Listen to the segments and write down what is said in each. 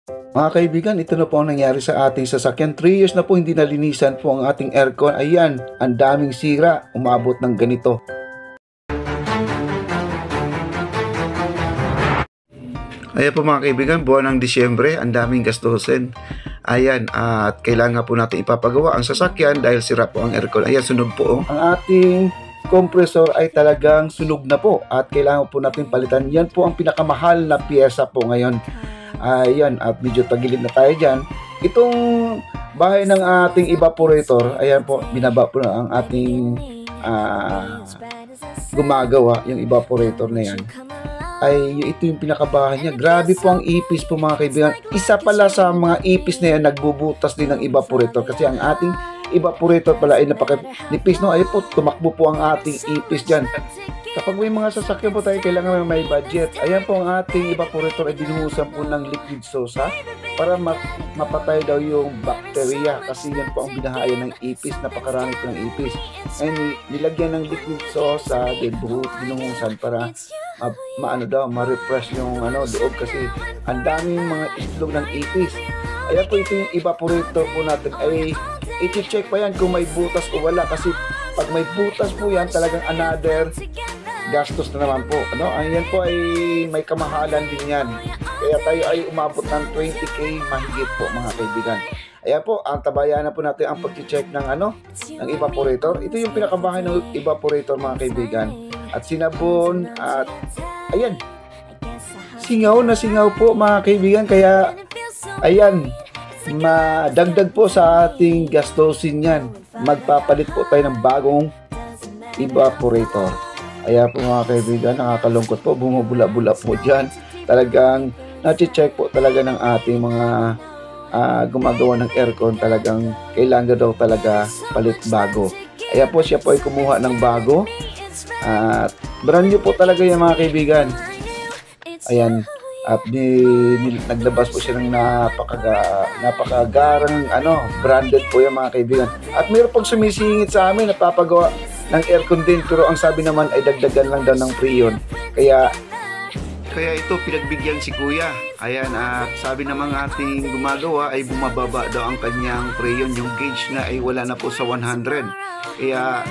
Mga kaibigan, ito na po ang nangyari sa ating sasakyan. 3 years na po hindi nalinisan po ang ating aircon. Ayan, ang daming sira, umabot ng ganito. Ayan po mga kaibigan, buwan ng Disyembre, ang daming gastusin. Ayan, at kailangan po natin ipapagawa ang sasakyan dahil sira po ang aircon. Ayan, sunog po. Ang ating compressor ay talagang sunog na po at kailangan po natin palitan. Yan po ang pinakamahal na piyesa po ngayon. Ayan, at medyo tagilid na tayo dyan. Itong bahay ng ating evaporator, ayan po, binaba po na ang ating gumagawa, yung evaporator na yan. Ay ito yung pinakabahay niya. Grabe po ang ipis po mga kaibigan. Isa pala sa mga ipis na yan, nagbubutas din ng evaporator kasi ang ating evaporator pala ay napakanipis, no? Ay po, tumakbo po ang ating ipis dyan. Kapag may mga sasakyan po tayo, kailangan may budget. Ayan po ang ating evaporator ay binuhusan po ng liquid sosa para mapatay daw yung bakterya kasi yan po ang binahayan ng ipis. Napakarami po ng ipis. And nilagyan ng liquid sosa, then binuhusan para ma-refresh yung loob kasi ang daming mga itlog ng ipis. Ayan po, ito yung evaporator po natin ay i-check pa yan kung may butas o wala kasi pag may butas po yan talagang another gastos na naman po. Ayan po ay may kamahalan din yan. Kaya tayo ay umabot ng 20k mahigit po mga kaibigan. Ayan po, ang tabayanan po natin ang pag-check ng ng evaporator. Ito yung pinakabahay ng evaporator mga kaibigan. At sinabon at ayan. Singaw na singaw po mga kaibigan kaya ayan, madagdag po sa ating gastusin yan. Magpapalit po tayo ng bagong evaporator. Ayan po mga kaibigan, nakakalungkot po, bumubula-bula po dyan. Talagang na-check po talaga ng ating mga gumagawa ng aircon, talagang kailangan daw talaga palit bago. Ayan po, siya po ay kumuha ng bago. At brand new po talaga yan mga kaibigan. Ayan, at naglabas po siya ng napakagarang branded po yan mga kaibigan. At mayroon pong sumisingit sa amin, napapagawa ng aircon din, pero ang sabi naman ay dagdagan lang daw ng freon. Kaya ito pinagbigyan si kuya. Ayan, at sabi naman ating gumagawa ay bumababa daw ang kanyang freon. Yung gauge na ay wala na po sa 100. Kaya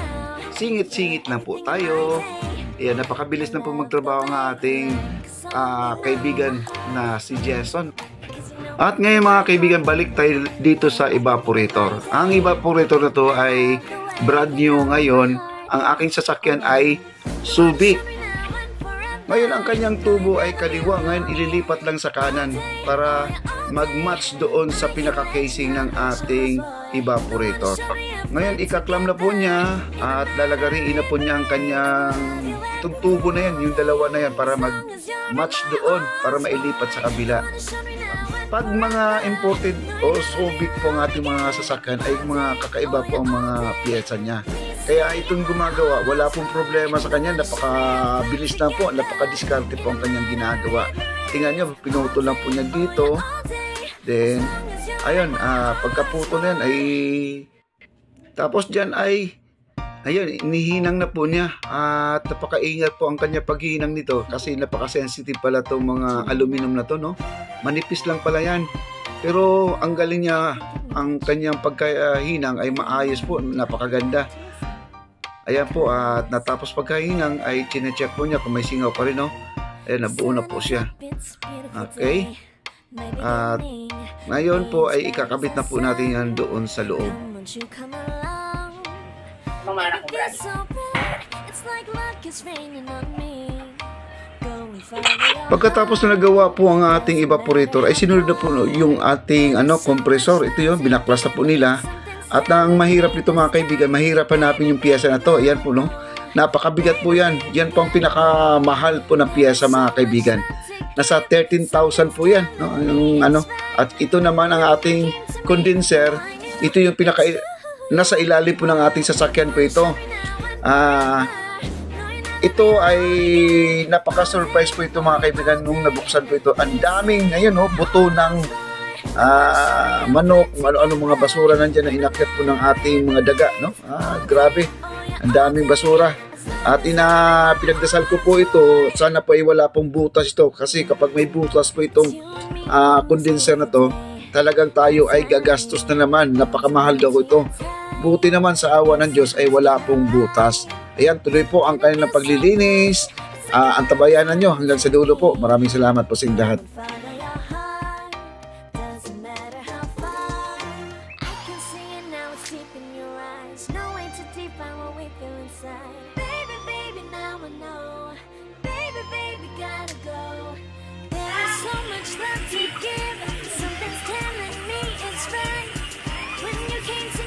singit-singit na po tayo. Ayan, napakabilis na po magtrabaho ng ating kaibigan na si Jason. At ngayon mga kaibigan, balik tayo dito sa evaporator. Ang evaporator na to ay brand new ngayon. Ang aking sasakyan ay Subic. Ngayon ang kanyang tubo ay kaliwa. Ngayon ililipat lang sa kanan para mag-match doon sa pinaka-casing ng ating evaporator. Ngayon ikaklam na po niya at lalagariin na po niya ang kanyang itong tubo na yan, yung dalawa na yan para mag-match doon para mailipat sa kabila. Pag mga imported o Subic po ang ating mga sasakyan ay mga kakaiba po ang mga piyesa niya. Kaya itong gumagawa, wala pong problema sa kanya, napakabilis lang po, napakadiskarte po ang kanyang ginagawa. Tingnan nyo, pinuto lang po niya dito. Then, ayun, pagkaputo na yan ay, tapos dyan ay, ayun, inihinang na po niya. At napakaingat po ang kanya paghinang nito kasi napaka-sensitive pala itong mga aluminum na to, no? Manipis lang pala yan. Pero ang galing niya, ang kanyang pagkahinang ay maayos po, napakaganda. Ayan po, at natapos pagkahinang ay chinecheck po niya kung may singaw pa rin, no? Ayan, nabuo na po siya. Okay. At ngayon po ay ikakabit na po natin yan doon sa loob. Pagkatapos na nagawa po ang ating evaporator ay sinunod na po yung ating compressor. Ito yun, binaklas na po nila. At ang mahirap nito mga kaibigan, mahirap hanapin yung piyesa na to. Ayan po, no? Napakabigat po yan. Yan po ang pinakamahal po na piyesa mga kaibigan. Nasa 13,000 po yan, no? At ito naman ang ating condenser. Ito yung nasa ilalim po ng ating sasakyan po ito. Ito ay napaka-surprise po ito mga kaibigan nung nabuksan po ito. Ang daming ngayon, no? Buto ng manok, ano mga basura nandiyan na inakyat po ng ating mga daga, no? Grabe, ang daming basura. At pinagdasal ko po ito, sana po ay wala pong butas ito. Kasi kapag may butas po itong condenser na to, talagang tayo ay gagastos na naman. Napakamahal daw ito. Buti naman sa awa ng Diyos ay wala pong butas. Ayan, tuloy po ang kanilang paglilinis. Antabayanan nyo hanggang sa dulo po. Maraming salamat po sa inyong lahat.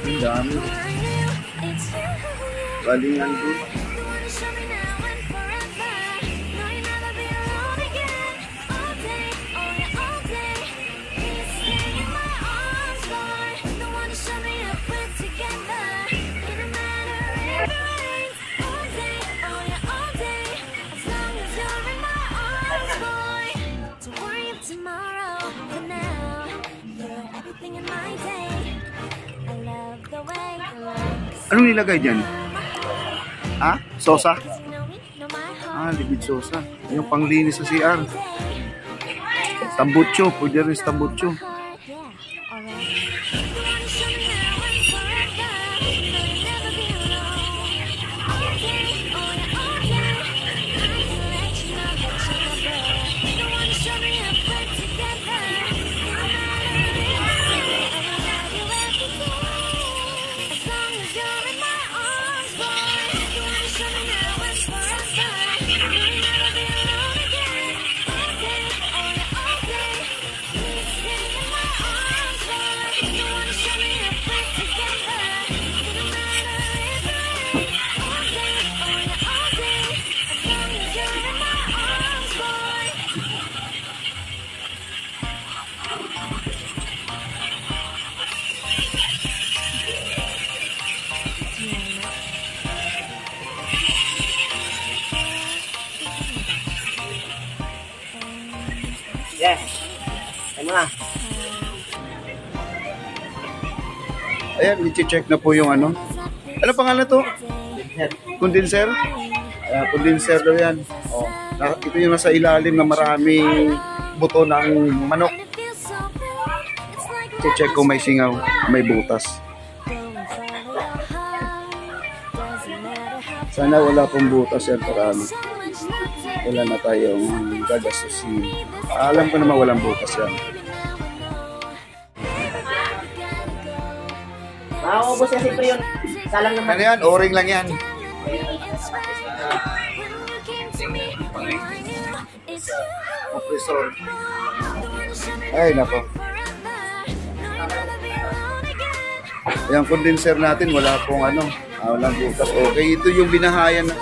Ang dami. Galingan doon. Anong nilagay dyan? Sosa? Liquid sosa. Yung panglinis sa CR. Tambucho. Pwede rin sa tambucho. Yes. Ano na? Ayan, i-check na po yung ano. Ano pangalan to? Condenser? Condenser daw yan. Ito yung nasa ilalim na maraming buto ng manok. I-check kung may singaw, may butas. Sana wala pong butas yan para wala na tayong gagastusin. Alam ko naman walang butas yan. Maubos kasi po yun. Salang naman. Ano yan? O-ring lang yan. Compressor. Ay, nako. Yung condenser natin, wala pong walang butas. Okay, ito yung binahayan na